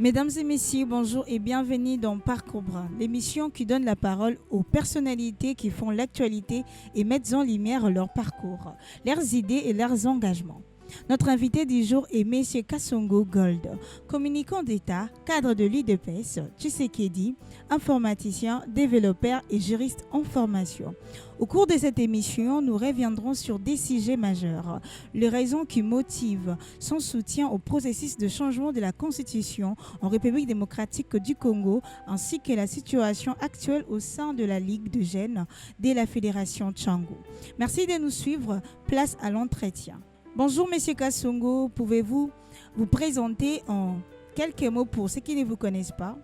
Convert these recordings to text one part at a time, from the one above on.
Mesdames et messieurs, bonjour et bienvenue dans Parcours Brun, l'émission qui donne la parole aux personnalités qui font l'actualité et mettent en lumière leur parcours, leurs idées et leurs engagements. Notre invité du jour est M. Kasongo Gold, communicant d'État, cadre de l'UDPS, Tshisekedi, informaticien, développeur et juriste en formation. Au cours de cette émission, nous reviendrons sur des sujets majeurs, les raisons qui motivent son soutien au processus de changement de la Constitution en République démocratique du Congo, ainsi que la situation actuelle au sein de la Ligue de jeunes de la Fédération Tchango. Merci de nous suivre. Place à l'entretien. Bonjour Monsieur Kasongo, pouvez-vous vous présenter en quelques mots pour ceux qui ne vous connaissent pas?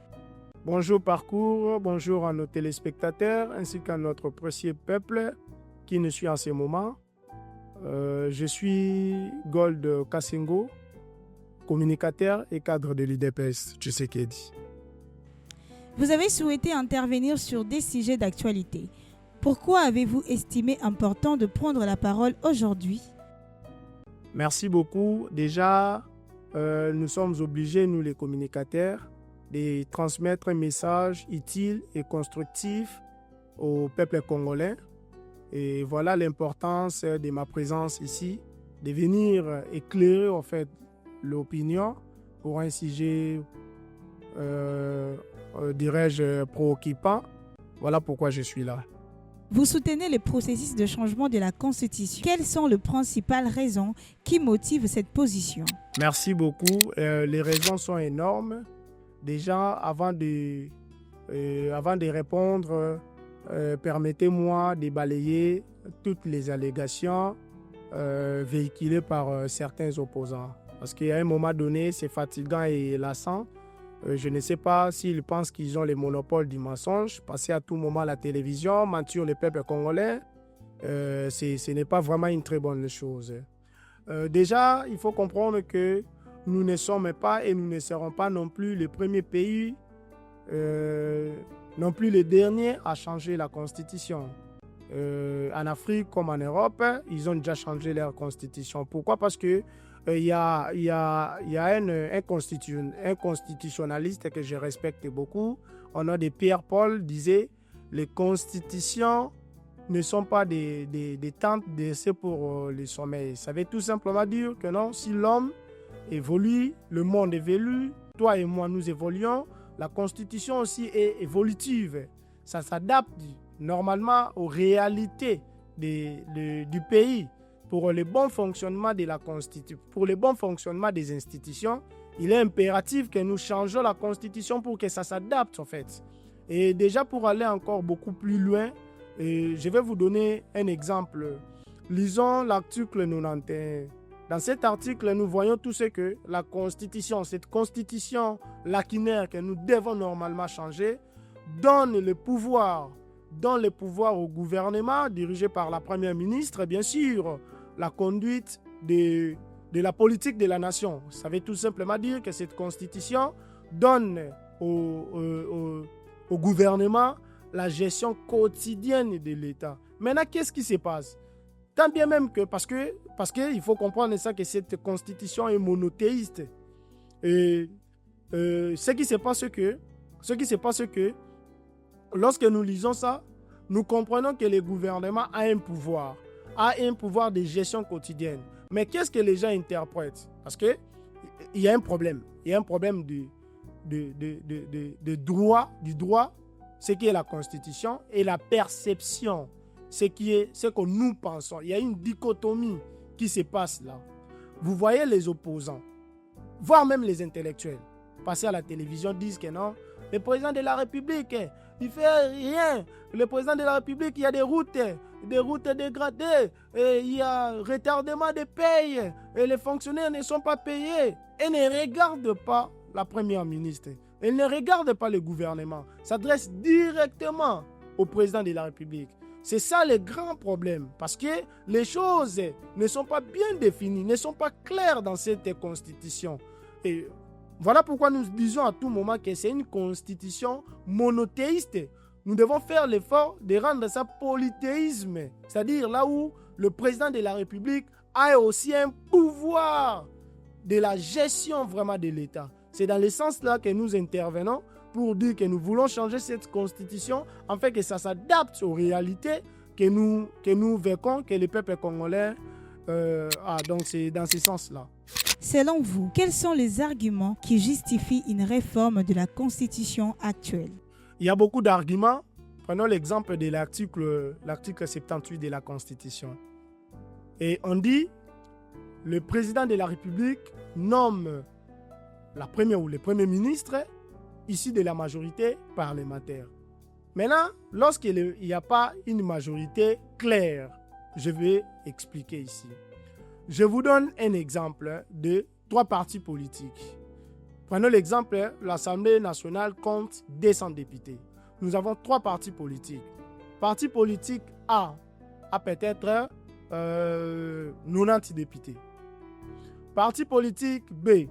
Bonjour Parcours, bonjour à nos téléspectateurs ainsi qu'à notre précieux peuple qui nous suit en ce moment. Je suis Gold Kasongo, communicateur et cadre de l'UDPS Tshisekedi. Vous avez souhaité intervenir sur des sujets d'actualité. Pourquoi avez-vous estimé important de prendre la parole aujourd'hui? Merci beaucoup. Déjà, nous sommes obligés, nous les communicateurs, de transmettre un message utile et constructif au peuple congolais. Et voilà l'importance de ma présence ici, de venir éclairer en fait l'opinion pour un sujet, dirais-je, préoccupant. Voilà pourquoi je suis là. Vous soutenez le processus de changement de la Constitution. Quelles sont les principales raisons qui motivent cette position? Merci beaucoup. Les raisons sont énormes. Déjà, avant de répondre, permettez-moi de balayer toutes les allégations véhiculées par certains opposants. Parce qu'à un moment donné, c'est fatigant et lassant. Je ne sais pas s'ils pensent qu'ils ont le monopole du mensonge. Passer à tout moment à la télévision, mentir le peuple congolais, ce n'est pas vraiment une très bonne chose. Déjà, il faut comprendre que nous ne sommes pas et nous ne serons pas non plus le premier pays, non plus le dernier à changer la constitution. En Afrique comme en Europe, ils ont déjà changé leur constitution. Pourquoi? Parce que il y a un constitutionnaliste que je respecte beaucoup. On a des Pierre-Paul disait les constitutions ne sont pas des tentes d'essai pour le sommeil. Ça veut tout simplement dire que non, si l'homme évolue, le monde évolue, toi et moi nous évoluons, la constitution aussi est évolutive. Ça s'adapte normalement aux réalités du pays. Pour le bon fonctionnement de la Constitution, pour le bon fonctionnement des institutions, il est impératif que nous changeons la Constitution pour que ça s'adapte en fait. Et déjà pour aller encore beaucoup plus loin, je vais vous donner un exemple. Lisons l'article 91. Dans cet article, nous voyons tout ce que la Constitution, cette Constitution lacunaire que nous devons normalement changer, donne le pouvoir au gouvernement dirigé par la Première ministre, bien sûr, la conduite de la politique de la nation. Ça veut tout simplement dire que cette constitution donne au gouvernement la gestion quotidienne de l'État. Maintenant, qu'est-ce qui se passe? Tant bien même que, parce qu'il faut comprendre ça, que cette constitution est monothéiste. Et ce qui se passe que, lorsque nous lisons ça, nous comprenons que le gouvernement a un pouvoir de gestion quotidienne. Mais qu'est-ce que les gens interprètent? Parce qu'il y a un problème. Il y a un problème du droit, ce qui est la Constitution, et la perception, ce que nous pensons. Il y a une dichotomie qui se passe là. Vous voyez les opposants, voire même les intellectuels, passer à la télévision, disent que non, le président de la République, il ne fait rien. Le président de la République, il y a des routes dégradées, et il y a retardement de paye, et les fonctionnaires ne sont pas payés. Et ne regardent pas la première ministre. Elle ne regarde pas le gouvernement. S'adresse directement au président de la République. C'est ça le grand problème. Parce que les choses ne sont pas bien définies, ne sont pas claires dans cette constitution. Et voilà pourquoi nous disons à tout moment que c'est une constitution monothéiste. Nous devons faire l'effort de rendre ça polythéisme. C'est-à-dire là où le président de la République a aussi un pouvoir de la gestion vraiment de l'État. C'est dans le sens là que nous intervenons pour dire que nous voulons changer cette constitution afin que ça s'adapte aux réalités que nous vécons, que le peuple congolais a. Donc c'est dans ce sens-là. Selon vous, quels sont les arguments qui justifient une réforme de la Constitution actuelle? Il y a beaucoup d'arguments. Prenons l'exemple de l'article 78 de la Constitution. Et on dit, le président de la République nomme la première ou le premier ministre issu de la majorité parlementaire. Maintenant, lorsqu'il n'y a pas une majorité claire, je vais expliquer ici. Je vous donne un exemple de 3 partis politiques. Prenons l'exemple, l'Assemblée nationale compte 200 députés. Nous avons 3 partis politiques. Parti politique A peut-être 90 députés. Parti politique B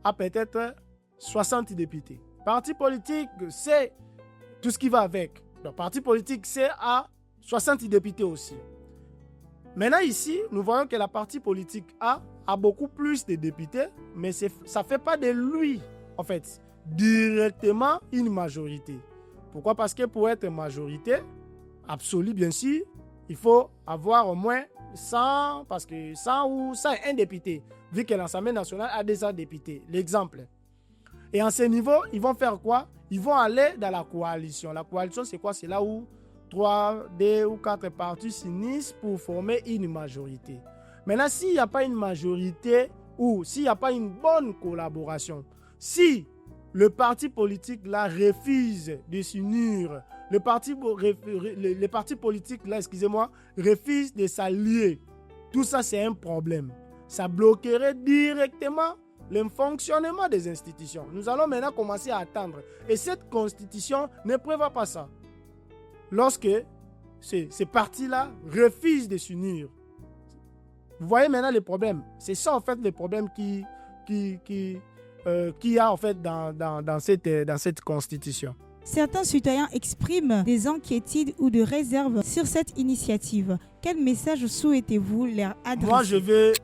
a peut-être 60 députés. Parti politique C, tout ce qui va avec. Donc, parti politique C a 60 députés aussi. Maintenant ici, nous voyons que la partie politique A beaucoup plus de députés, mais ça ne fait pas de lui, en fait, directement une majorité. Pourquoi? Parce que pour être majorité absolue, bien sûr, il faut avoir au moins 100, parce que 100 ou 101 députés, vu que l'Assemblée nationale a déjà députés. L'exemple. Et en ce niveau, ils vont faire quoi? Ils vont aller dans la coalition. La coalition, c'est quoi? C'est là où 3, 2 ou 4 partis s'unissent pour former une majorité. Maintenant, s'il n'y a pas une majorité ou s'il n'y a pas une bonne collaboration, si le parti politique là refuse de s'unir, le parti politique là, refuse de s'allier, tout ça c'est un problème. Ça bloquerait directement le fonctionnement des institutions. Nous allons maintenant commencer à attendre. Et cette constitution ne prévoit pas ça. Lorsque ces partis-là refusent de s'unir. Vous voyez maintenant les problèmes. C'est ça en fait les problèmes qu'il y a en fait dans cette constitution. Certains citoyens expriment des inquiétudes ou des réserves sur cette initiative. Quel message souhaitez-vous leur adresser? Moi, je vais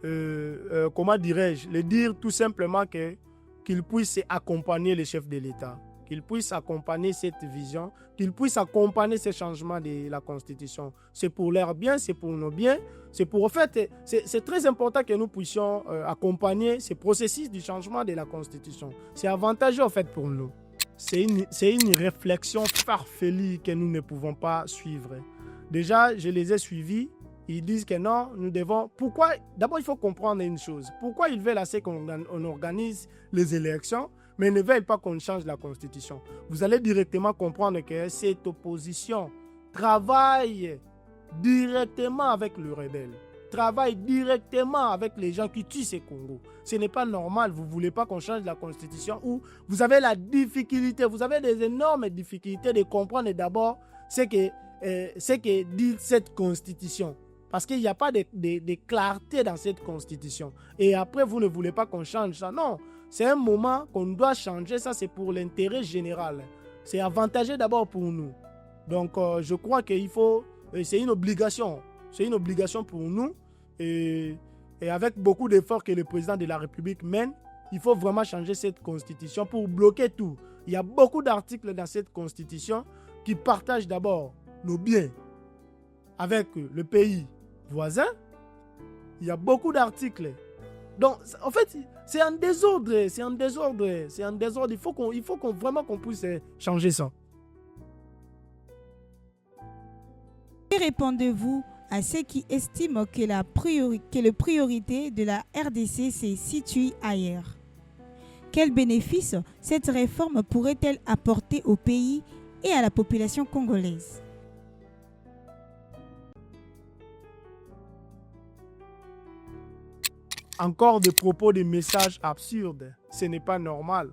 le dire tout simplement qu'ils puissent accompagner les chefs de l'État, qu'ils puissent accompagner cette vision, qu'ils puissent accompagner ces changements de la Constitution. C'est pour leur bien, c'est pour nos biens. C'est très important que nous puissions accompagner ce processus du changement de la Constitution. C'est avantageux en fait pour nous. C'est une réflexion farfelue que nous ne pouvons pas suivre. Déjà, je les ai suivis. Ils disent que non, nous devons... Pourquoi? D'abord, il faut comprendre une chose. Pourquoi ils veulent assez qu'on organise les élections, mais ils ne veulent pas qu'on change la Constitution? Vous allez directement comprendre que cette opposition travaille directement avec le rebelle, travaille directement avec les gens qui tuent ce Congo. Ce n'est pas normal. Vous ne voulez pas qu'on change la Constitution ou vous avez la difficulté, vous avez des énormes difficultés de comprendre d'abord ce que dit cette Constitution. Parce qu'il n'y a pas de clarté dans cette Constitution. Et après, vous ne voulez pas qu'on change ça. Non, c'est un moment qu'on doit changer. Ça, c'est pour l'intérêt général. C'est avantageux d'abord pour nous. Donc, je crois qu'il faut... C'est une obligation. C'est une obligation pour nous. Et avec beaucoup d'efforts que le président de la République mène, il faut vraiment changer cette Constitution pour bloquer tout. Il y a beaucoup d'articles dans cette Constitution qui partagent d'abord nos biens avec le pays voisin. Il y a beaucoup d'articles. Donc, en fait, c'est un désordre. Il faut vraiment qu'on puisse changer ça. Que répondez-vous à ceux qui estiment que la priorité de la RDC se situe ailleurs? Quels bénéfices cette réforme pourrait-elle apporter au pays et à la population congolaise? Encore des propos, des messages absurdes. Ce n'est pas normal.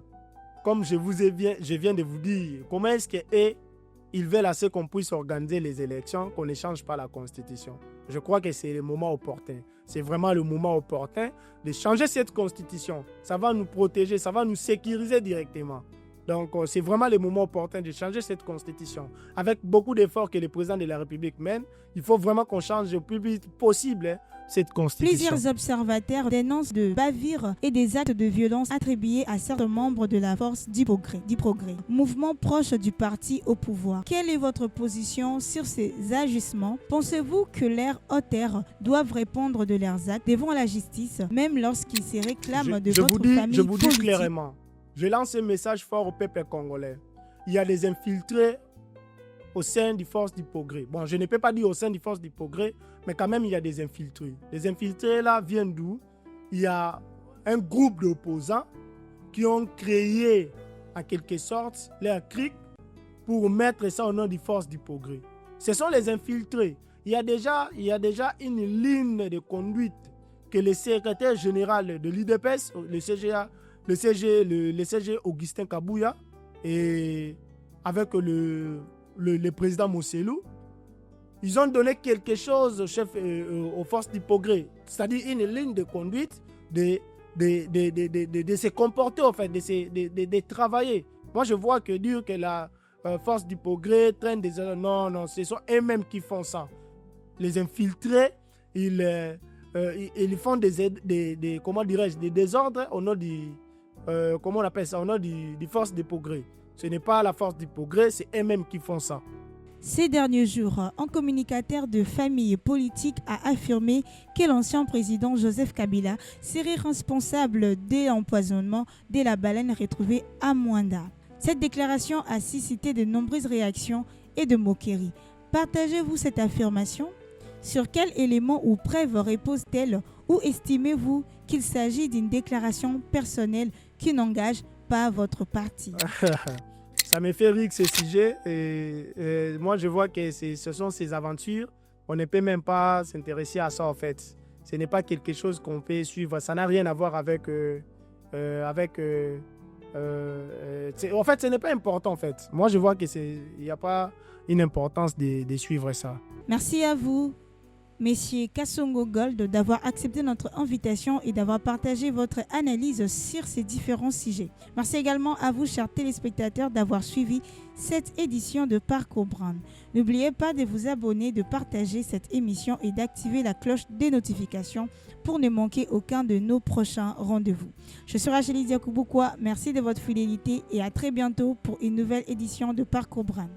Comme je viens de vous dire, comment est-ce qu'ils veulent assez qu'on puisse organiser les élections, qu'on ne change pas la Constitution? Je crois que c'est le moment opportun. C'est vraiment le moment opportun de changer cette Constitution. Ça va nous protéger, ça va nous sécuriser directement. Donc, c'est vraiment le moment opportun de changer cette constitution. Avec beaucoup d'efforts que le président de la République mène, il faut vraiment qu'on change le plus vite possible cette constitution. Plusieurs observateurs dénoncent de bavures et des actes de violence attribués à certains membres de la force du progrès, mouvement proche du parti au pouvoir. Quelle est votre position sur ces agissements? Pensez-vous que les auteurs doivent répondre de leurs actes devant la justice, même lorsqu'ils se réclament de votre famille Je vous dis politique? clairement, je lance un message fort au peuple congolais. Il y a des infiltrés au sein des forces du progrès. Bon, je ne peux pas dire au sein des forces du progrès, mais quand même, il y a des infiltrés. Les infiltrés, là, viennent d'où? Il y a un groupe d'opposants qui ont créé, en quelque sorte, leur clique pour mettre ça au nom des forces du progrès. Ce sont les infiltrés. Il y a déjà une ligne de conduite que le secrétaire général de l'UDPS, le CG Augustin Kabouya, et avec le président Moselou, ils ont donné quelque chose au chef, aux forces du progrès, c'est-à-dire une ligne de conduite de se comporter, en fait, de travailler. Moi, je vois que dire que la force du progrès traîne des... Non, ce sont eux-mêmes qui font ça. Les infiltrés, ils font comment dirais-je, des désordres au nom du... comment on appelle ça, au nom des forces du progrès. Ce n'est pas la force du progrès, c'est eux-mêmes qui font ça. Ces derniers jours, un communicateur de famille politique a affirmé que l'ancien président Joseph Kabila serait responsable de l'empoisonnement de la baleine retrouvée à Mwanda. Cette déclaration a suscité de nombreuses réactions et de moqueries. Partagez-vous cette affirmation? Sur quels éléments ou preuves repose-t-elle, ou estimez-vous qu'il s'agit d'une déclaration personnelle qui n'engage pas votre parti? Ça me fait rire ce sujet. Et moi, je vois que ce sont ces aventures. On ne peut même pas s'intéresser à ça, en fait. Ce n'est pas quelque chose qu'on peut suivre. Ça n'a rien à voir avec... en fait, ce n'est pas important, en fait. Moi, je vois qu'il n'y a pas une importance de suivre ça. Merci à vous, Messieurs Kasongo Gold, d'avoir accepté notre invitation et d'avoir partagé votre analyse sur ces différents sujets. Merci également à vous, chers téléspectateurs, d'avoir suivi cette édition de Parcours Brand. N'oubliez pas de vous abonner, de partager cette émission et d'activer la cloche des notifications pour ne manquer aucun de nos prochains rendez-vous. Je suis Rachel Diakouboukoua, merci de votre fidélité et à très bientôt pour une nouvelle édition de Parcours Brand.